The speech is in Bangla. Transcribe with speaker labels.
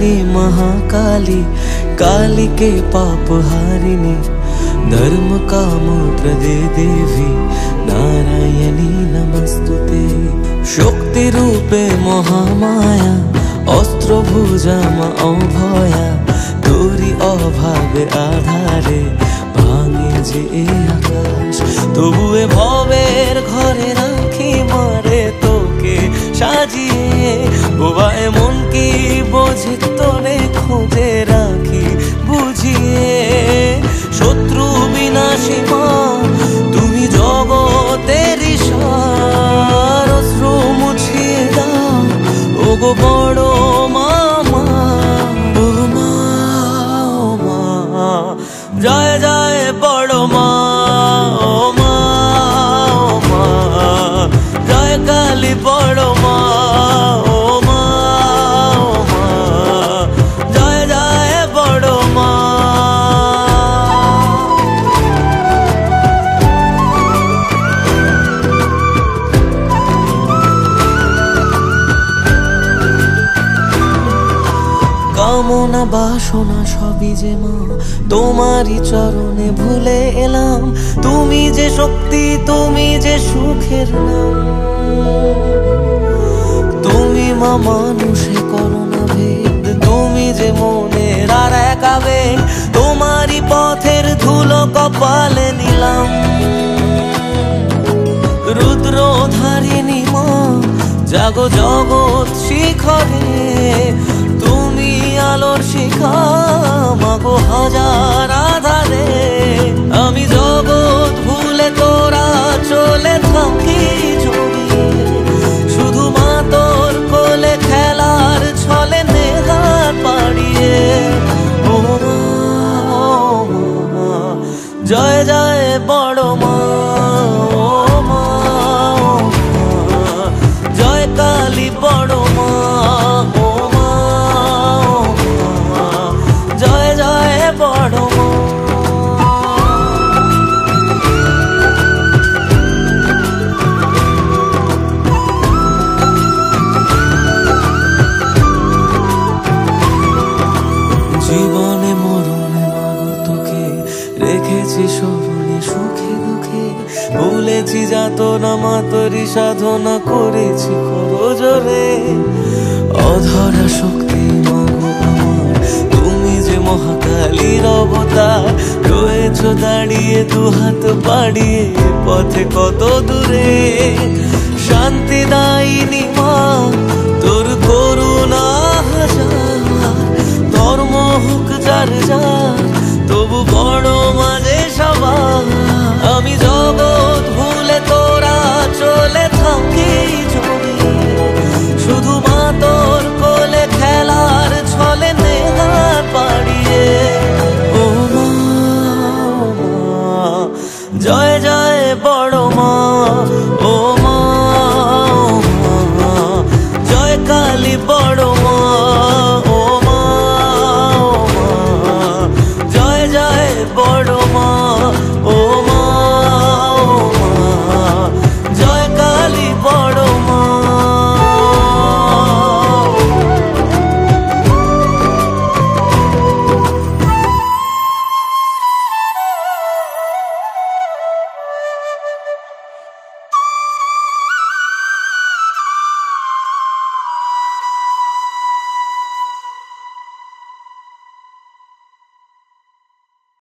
Speaker 1: काली महाकाली, काली के पाप हारिणी, धर्म काम प्रदे देवी नारायणी नमस्तुते। शक्ति रूपे महामाया, अस्त्र भुजा मा अभया, तोरी अभावे आधारे भांगे जे आकाश। तबुए भवेर घरे राखी मारे तोके साजिए, बोबाए मन की बोझे तोरे खोजे राखी बुझिए। शत्रु विनाशी मा तुमी जगतेरी सार, अश्रु मुछिए दाओ ओगो बड़ो मामा। ओ मा ओ मा, जय जय बड़ो मा। ओ मा ओ मा, जय काली बड़ो मा। ओ मा ओ मा, जय जय बड़ो मा। কামনা বাসনা সবই যে মা তোমারই চরণে ভুলে এলাম। তুমি যে শক্তি, তুমি যে সুখের নাম। তুমি মা মানুষে করো না ভেদ, তুমি যে মনের আর এক আবেগ। তোমারই পথের ধুলো কপালে নিলাম। রুদ্রধারিণী মা জাগো জগৎ শিখরে, তুমি আলোর শিখা মাগো হাজার আধারে। আমি জগৎ ভুলে তোরা চলে থাকি জড়িয়ে, শুধু মা তোর কোলে খেলার ছলে নেহাত পাড়িয়ে। ও মা ও মা, জয় জয় বড় মা। ও মা ও মা, জয় কালী বড় মা। ও মা ও মা, জয় জয় বড় মা। জীবনে মরণে মাগো তোকে রেখেছি স্মরণে, সুখে দুঃখে ভুলেছি যাতনা মা তোরি সাধনা করেছি করজোরে। অধরা শক্তি মাগো আমার, তুমি যে মহাকালীর অবতার। রয়েছ দাঁড়িয়ে দুহাত বাড়িয়ে পথে কত দূরে। শান্তি দায়িনী মা তোর করুণা হাজার, ধর্ম হোক যার যার